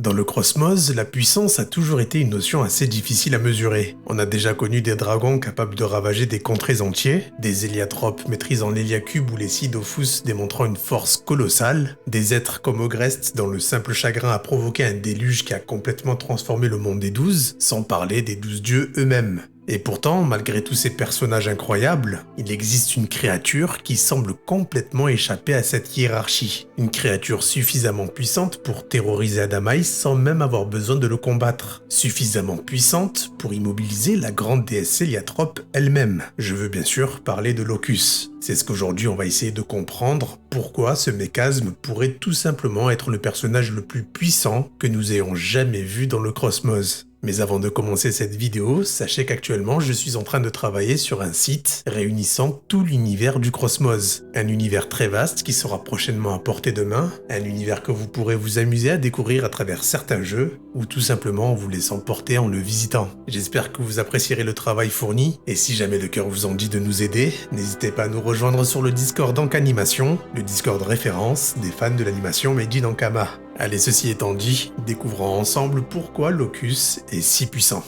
Dans le Cosmos, la puissance a toujours été une notion assez difficile à mesurer. On a déjà connu des dragons capables de ravager des contrées entiers, des héliatropes maîtrisant l'héliacube ou les Sidophus démontrant une force colossale, des êtres comme Ogrest dont le simple chagrin a provoqué un déluge qui a complètement transformé le monde des 12, sans parler des 12 dieux eux-mêmes. Et pourtant, malgré tous ces personnages incroyables, il existe une créature qui semble complètement échapper à cette hiérarchie. Une créature suffisamment puissante pour terroriser Adamaïs sans même avoir besoin de le combattre. Suffisamment puissante pour immobiliser la grande déesse Héliatrope elle-même. Je veux bien sûr parler de Locus. C'est ce qu'aujourd'hui on va essayer de comprendre, pourquoi ce mécasme pourrait tout simplement être le personnage le plus puissant que nous ayons jamais vu dans le Cosmos. Mais avant de commencer cette vidéo, sachez qu'actuellement je suis en train de travailler sur un site réunissant tout l'univers du Cosmos. Un univers très vaste qui sera prochainement à portée de main, un univers que vous pourrez vous amuser à découvrir à travers certains jeux, ou tout simplement en vous laissant porter en le visitant. J'espère que vous apprécierez le travail fourni, et si jamais le cœur vous en dit de nous aider, n'hésitez pas à nous rejoindre sur le Discord Ankanimation, le Discord référence des fans de l'animation Made in Ankama. Allez, ceci étant dit, découvrons ensemble pourquoi Locus est si puissant.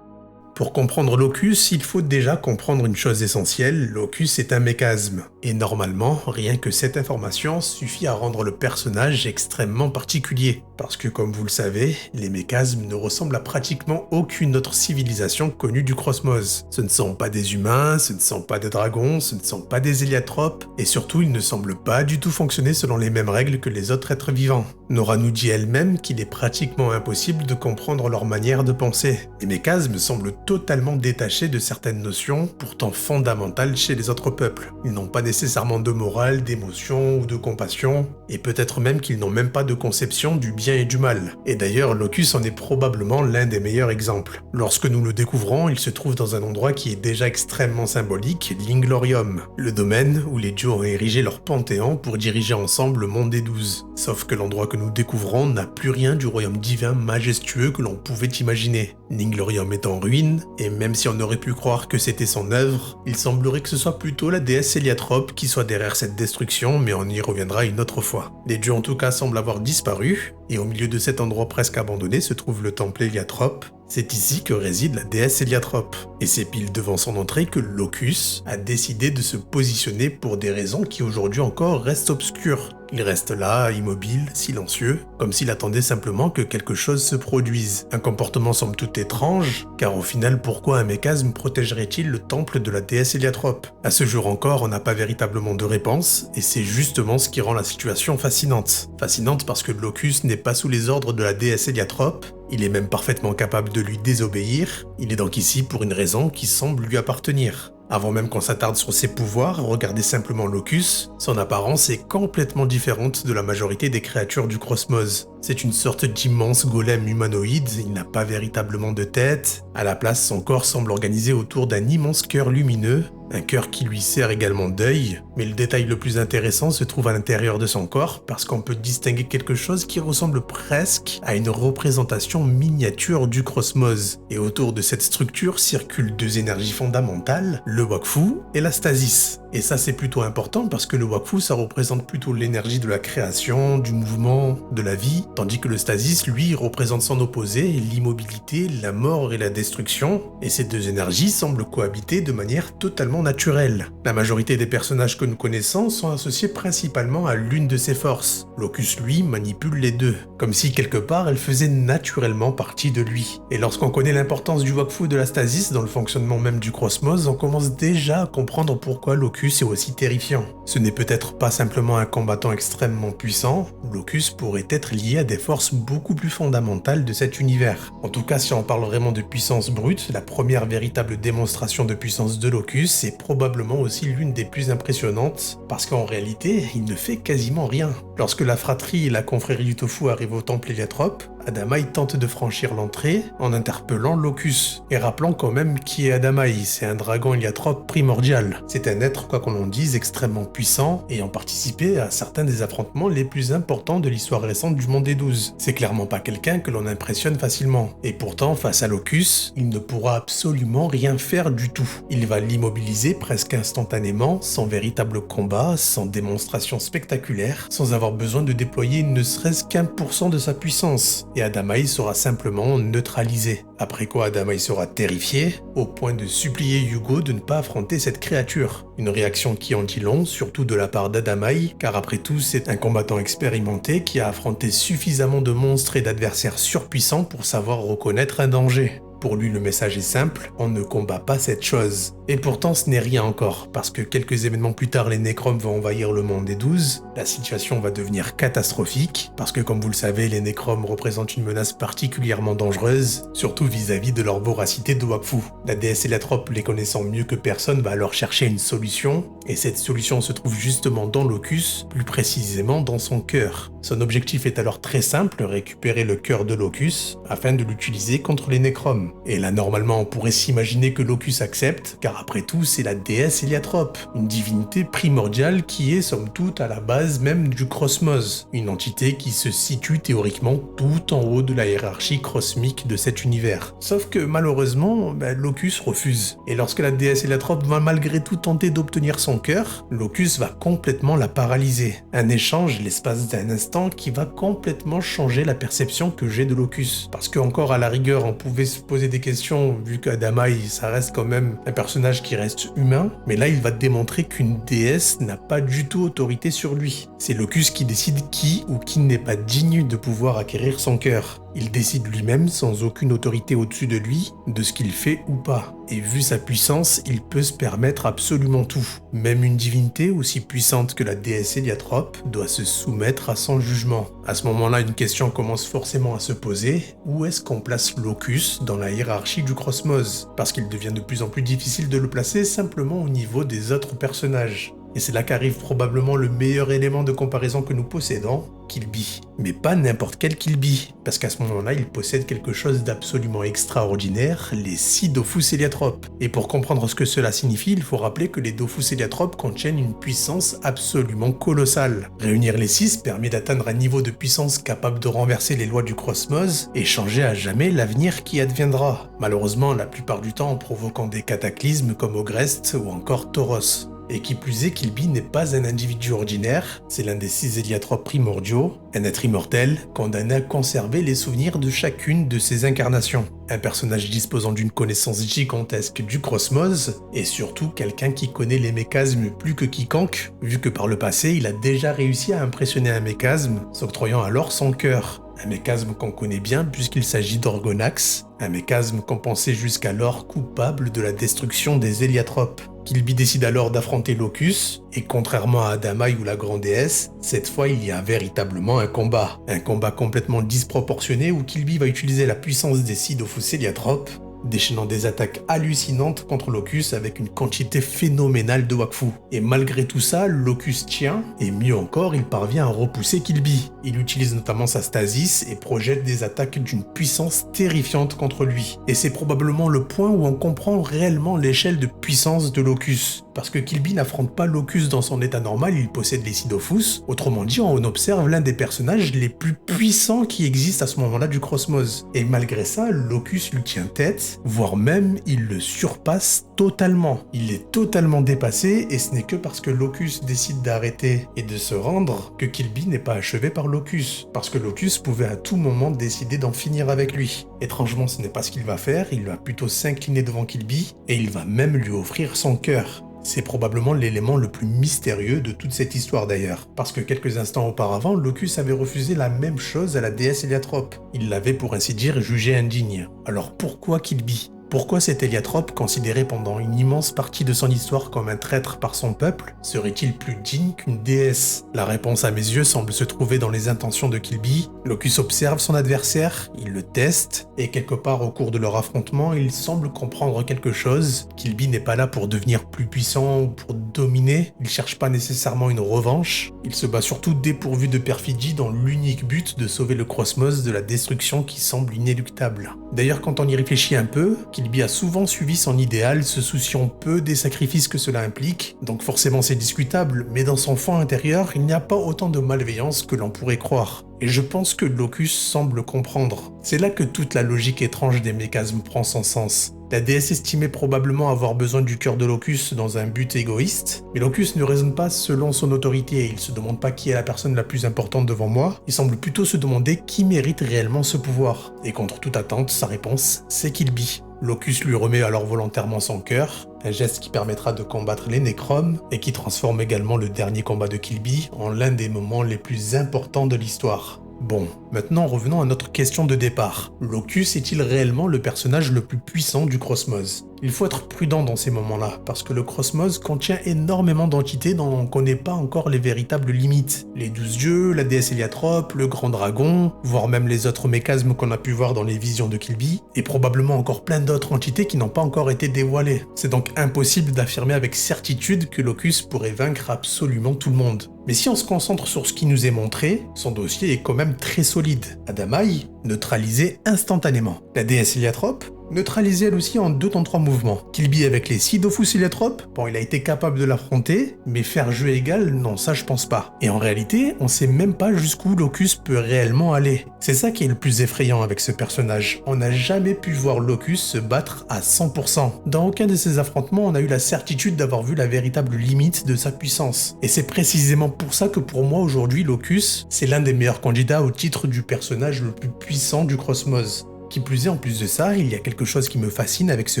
Pour comprendre Locus, il faut déjà comprendre une chose essentielle, Locus est un mécasme. Et normalement, rien que cette information suffit à rendre le personnage extrêmement particulier. Parce que comme vous le savez, les mécasmes ne ressemblent à pratiquement aucune autre civilisation connue du Cosmos. Ce ne sont pas des humains, ce ne sont pas des dragons, ce ne sont pas des héliatropes, et surtout ils ne semblent pas du tout fonctionner selon les mêmes règles que les autres êtres vivants. Nora nous dit elle-même qu'il est pratiquement impossible de comprendre leur manière de penser. Les mécasmes semblent totalement détachés de certaines notions, pourtant fondamentales chez les autres peuples. Ils n'ont pas nécessairement de morale, d'émotion ou de compassion, et peut-être même qu'ils n'ont même pas de conception du bien et du mal. Et d'ailleurs, Locus en est probablement l'un des meilleurs exemples. Lorsque nous le découvrons, il se trouve dans un endroit qui est déjà extrêmement symbolique, l'Inglorium, le domaine où les dieux ont érigé leur panthéon pour diriger ensemble le monde des 12. Sauf que l'endroit que nous découvrons n'a plus rien du royaume divin majestueux que l'on pouvait imaginer. L'Inglorium est en ruine, et même si on aurait pu croire que c'était son œuvre, il semblerait que ce soit plutôt la déesse Héliatrope qui soit derrière cette destruction, mais on y reviendra une autre fois. Les dieux en tout cas semblent avoir disparu, et au milieu de cet endroit presque abandonné se trouve le temple Héliatrope. C'est ici que réside la déesse Héliatrope. Et c'est pile devant son entrée que Locus a décidé de se positionner pour des raisons qui aujourd'hui encore restent obscures. Il reste là, immobile, silencieux, comme s'il attendait simplement que quelque chose se produise. Un comportement somme toute étrange, car au final pourquoi un mécasme protégerait-il le temple de la déesse Héliatrope? À ce jour encore, on n'a pas véritablement de réponse, et c'est justement ce qui rend la situation fascinante. Fascinante parce que Locus n'est pas sous les ordres de la déesse Héliatrope, il est même parfaitement capable de lui désobéir, il est donc ici pour une raison qui semble lui appartenir. Avant même qu'on s'attarde sur ses pouvoirs, regardez simplement Locus, son apparence est complètement différente de la majorité des créatures du Cosmos. C'est une sorte d'immense golem humanoïde, il n'a pas véritablement de tête, à la place son corps semble organisé autour d'un immense cœur lumineux, un cœur qui lui sert également d'œil, mais le détail le plus intéressant se trouve à l'intérieur de son corps parce qu'on peut distinguer quelque chose qui ressemble presque à une représentation miniature du Cosmos. Et autour de cette structure circulent deux énergies fondamentales, le Wakfu et la Stasis. Et ça c'est plutôt important parce que le Wakfu ça représente plutôt l'énergie de la création, du mouvement, de la vie, tandis que le Stasis lui représente son opposé, l'immobilité, la mort et la destruction, et ces deux énergies semblent cohabiter de manière totalement naturelle. La majorité des personnages que nous connaissons sont associés principalement à l'une de ces forces. Locus lui manipule les deux, comme si quelque part elle faisait naturellement partie de lui. Et lorsqu'on connaît l'importance du Wakfu et de la Stasis dans le fonctionnement même du Cosmos, on commence déjà à comprendre pourquoi Locus est aussi terrifiant. Ce n'est peut-être pas simplement un combattant extrêmement puissant, Locus pourrait être lié à des forces beaucoup plus fondamentales de cet univers. En tout cas, si on parle vraiment de puissance brute, la première véritable démonstration de puissance de Locus est probablement aussi l'une des plus impressionnantes, parce qu'en réalité, il ne fait quasiment rien. Lorsque la fratrie et la confrérie du Tofu arrivent au temple Héliatrope, Adamaï tente de franchir l'entrée en interpellant Locus, et rappelant quand même qui est Adamaï, c'est un dragon héliatrope primordial. C'est un être, quoi qu'on en dise, extrêmement puissant, ayant participé à certains des affrontements les plus importants de l'histoire récente du monde des 12. C'est clairement pas quelqu'un que l'on impressionne facilement, et pourtant, face à Locus, il ne pourra absolument rien faire du tout. Il va l'immobiliser presque instantanément, sans véritable combat, sans démonstration spectaculaire, sans avoir besoin de déployer ne serait-ce qu'1% de sa puissance, et Adamaï sera simplement neutralisé. Après quoi Adamaï sera terrifié, au point de supplier Yugo de ne pas affronter cette créature. Une réaction qui en dit long, surtout de la part d'Adamaï, car après tout c'est un combattant expérimenté qui a affronté suffisamment de monstres et d'adversaires surpuissants pour savoir reconnaître un danger. Pour lui, le message est simple, on ne combat pas cette chose. Et pourtant, ce n'est rien encore, parce que quelques événements plus tard, les Nécromes vont envahir le monde des 12, la situation va devenir catastrophique, parce que comme vous le savez, les Nécromes représentent une menace particulièrement dangereuse, surtout vis-à-vis de leur voracité de Wakfu. La déesse Héliatrope, les connaissant mieux que personne, va alors chercher une solution, et cette solution se trouve justement dans Locus, plus précisément dans son cœur. Son objectif est alors très simple, récupérer le cœur de Locus, afin de l'utiliser contre les Nécromes. Et là, normalement, on pourrait s'imaginer que Locus accepte, car après tout, c'est la déesse Héliatrope, une divinité primordiale qui est, somme toute, à la base même du Cosmos, une entité qui se situe théoriquement tout en haut de la hiérarchie cosmique de cet univers. Sauf que, malheureusement, Locus refuse. Et lorsque la déesse Héliatrope va malgré tout tenter d'obtenir son cœur, Locus va complètement la paralyser. Un échange, l'espace d'un instant, qui va complètement changer la perception que j'ai de Locus. Parce que, encore à la rigueur, on pouvait se poser des questions, vu qu'Adamaï, ça reste quand même un personnage qui reste humain, mais là il va démontrer qu'une déesse n'a pas du tout autorité sur lui. C'est Locus qui décide qui ou qui n'est pas digne de pouvoir acquérir son cœur. Il décide lui-même, sans aucune autorité au-dessus de lui, de ce qu'il fait ou pas. Et vu sa puissance, il peut se permettre absolument tout. Même une divinité aussi puissante que la déesse Héliatrope doit se soumettre à son jugement. À ce moment-là, une question commence forcément à se poser. Où est-ce qu'on place Locus dans la hiérarchie du Cosmos? Parce qu'il devient de plus en plus difficile de le placer simplement au niveau des autres personnages. Et c'est là qu'arrive probablement le meilleur élément de comparaison que nous possédons, Killby. Mais pas n'importe quel Killby, parce qu'à ce moment-là, il possède quelque chose d'absolument extraordinaire, les 6 Dofus Héliatropes. Et pour comprendre ce que cela signifie, il faut rappeler que les Dofus Héliatropes contiennent une puissance absolument colossale. Réunir les 6 permet d'atteindre un niveau de puissance capable de renverser les lois du Cosmos et changer à jamais l'avenir qui adviendra. Malheureusement, la plupart du temps en provoquant des cataclysmes comme Ogrest ou encore Tauros. Et qui plus est, Killby n'est pas un individu ordinaire, c'est l'un des 6 héliatropes primordiaux, un être immortel, condamné à conserver les souvenirs de chacune de ses incarnations. Un personnage disposant d'une connaissance gigantesque du Cosmos, et surtout quelqu'un qui connaît les mécasmes plus que quiconque, vu que par le passé, il a déjà réussi à impressionner un mécasme, s'octroyant alors son cœur. Un mécasme qu'on connaît bien puisqu'il s'agit d'Orgonax, un mécasme qu'on pensait jusqu'alors coupable de la destruction des héliatropes. Killby décide alors d'affronter Locus, et contrairement à Adamaï ou la Grande Déesse, cette fois il y a véritablement un combat. Un combat complètement disproportionné où Killby va utiliser la puissance des 6 Dofus Héliatropes, déchaînant des attaques hallucinantes contre Locus avec une quantité phénoménale de Wakfu. Et malgré tout ça, Locus tient, et mieux encore, il parvient à repousser Killby. Il utilise notamment sa stasis et projette des attaques d'une puissance terrifiante contre lui. Et c'est probablement le point où on comprend réellement l'échelle de puissance de Locus. Parce que Killby n'affronte pas Locus dans son état normal, il possède les 6 Dofus. Autrement dit, on observe l'un des personnages les plus puissants qui existent à ce moment-là du Cosmos. Et malgré ça, Locus lui tient tête, voire même il le surpasse totalement. Il est totalement dépassé, et ce n'est que parce que Locus décide d'arrêter et de se rendre que Killby n'est pas achevé par Locus. Parce que Locus pouvait à tout moment décider d'en finir avec lui. Étrangement, ce n'est pas ce qu'il va faire, il va plutôt s'incliner devant Killby, et il va même lui offrir son cœur. C'est probablement l'élément le plus mystérieux de toute cette histoire d'ailleurs, parce que quelques instants auparavant, Locus avait refusé la même chose à la déesse Héliatrope. Il l'avait pour ainsi dire jugée indigne. Alors pourquoi Killby ? Pourquoi cet Héliatrope, considéré pendant une immense partie de son histoire comme un traître par son peuple, serait-il plus digne qu'une déesse? La réponse à mes yeux semble se trouver dans les intentions de Killby. Locus observe son adversaire, il le teste, et quelque part au cours de leur affrontement, il semble comprendre quelque chose. Killby n'est pas là pour devenir plus puissant ou pour dominer, il cherche pas nécessairement une revanche, il se bat surtout dépourvu de perfidie dans l'unique but de sauver le Cosmos de la destruction qui semble inéluctable. D'ailleurs, quand on y réfléchit un peu, Killby a souvent suivi son idéal, se souciant peu des sacrifices que cela implique, donc forcément c'est discutable, mais dans son fond intérieur, il n'y a pas autant de malveillance que l'on pourrait croire. Et je pense que Locus semble comprendre. C'est là que toute la logique étrange des mécasmes prend son sens. La déesse estimait probablement avoir besoin du cœur de Locus dans un but égoïste, mais Locus ne raisonne pas selon son autorité, il se demande pas qui est la personne la plus importante devant moi, il semble plutôt se demander qui mérite réellement ce pouvoir. Et contre toute attente, sa réponse, c'est Killby. Locus lui remet alors volontairement son cœur, un geste qui permettra de combattre les Nécromes et qui transforme également le dernier combat de Killby en l'un des moments les plus importants de l'histoire. Bon, maintenant revenons à notre question de départ. Locus est-il réellement le personnage le plus puissant du Cosmos? Il faut être prudent dans ces moments-là, parce que le Cosmos contient énormément d'entités dont on ne connaît pas encore les véritables limites. Les 12 dieux, la déesse Héliatrope, le grand dragon, voire même les autres mécasmes qu'on a pu voir dans les visions de Killby, et probablement encore plein d'autres entités qui n'ont pas encore été dévoilées. C'est donc impossible d'affirmer avec certitude que Locus pourrait vaincre absolument tout le monde. Mais si on se concentre sur ce qui nous est montré, son dossier est quand même très solide. Adamaï, neutralisé instantanément. La déesse Héliatrope, neutralisé elle aussi en 2 temps 3 mouvements. Killby avec les Sidophus Héliatrope, bon il a été capable de l'affronter, mais faire jeu égal, non ça je pense pas. Et en réalité, on sait même pas jusqu'où Locus peut réellement aller. C'est ça qui est le plus effrayant avec ce personnage. On n'a jamais pu voir Locus se battre à 100%. Dans aucun de ces affrontements, on a eu la certitude d'avoir vu la véritable limite de sa puissance. Et c'est précisément pour ça que pour moi aujourd'hui, Locus, c'est l'un des meilleurs candidats au titre du personnage le plus puissant du Cosmos. Qui plus est, en plus de ça, il y a quelque chose qui me fascine avec ce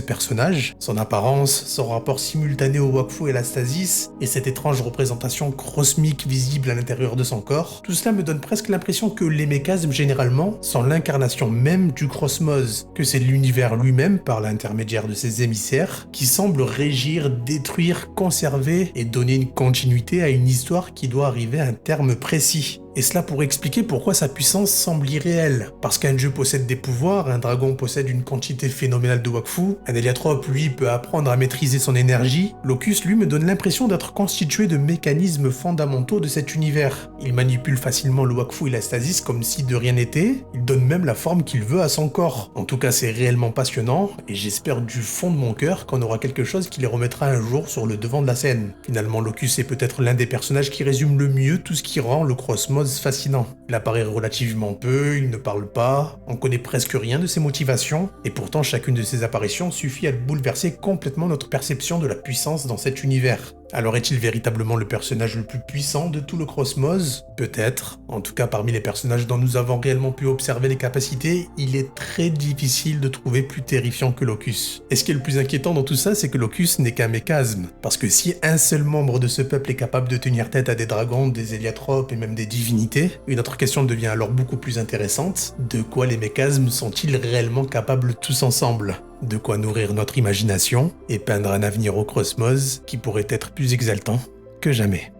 personnage, son apparence, son rapport simultané au Wakfu et la stasis, et cette étrange représentation cosmique visible à l'intérieur de son corps. Tout cela me donne presque l'impression que les mécasmes, généralement, sont l'incarnation même du Cosmos, que c'est l'univers lui-même, par l'intermédiaire de ses émissaires, qui semble régir, détruire, conserver et donner une continuité à une histoire qui doit arriver à un terme précis. Et cela pourrait expliquer pourquoi sa puissance semble irréelle. Parce qu'un dieu possède des pouvoirs, un dragon possède une quantité phénoménale de Wakfu, un Héliatrope, lui, peut apprendre à maîtriser son énergie, Locus, lui, me donne l'impression d'être constitué de mécanismes fondamentaux de cet univers. Il manipule facilement le Wakfu et la stasis comme si de rien n'était, il donne même la forme qu'il veut à son corps. En tout cas, c'est réellement passionnant, et j'espère du fond de mon cœur qu'on aura quelque chose qui les remettra un jour sur le devant de la scène. Finalement, Locus est peut-être l'un des personnages qui résume le mieux tout ce qui rend le Cosmos fascinant. Il apparaît relativement peu, il ne parle pas, on connaît presque rien de ses motivations, et pourtant chacune de ses apparitions suffit à bouleverser complètement notre perception de la puissance dans cet univers. Alors est-il véritablement le personnage le plus puissant de tout le Cosmos? Peut-être. En tout cas, parmi les personnages dont nous avons réellement pu observer les capacités, il est très difficile de trouver plus terrifiant que Locus. Et ce qui est le plus inquiétant dans tout ça, c'est que Locus n'est qu'un mécasme. Parce que si un seul membre de ce peuple est capable de tenir tête à des dragons, des héliatropes et même des divinités, une autre question devient alors beaucoup plus intéressante. De quoi les mécasmes sont-ils réellement capables tous ensemble? De quoi nourrir notre imagination et peindre un avenir au Cosmos qui pourrait être plus exaltant que jamais.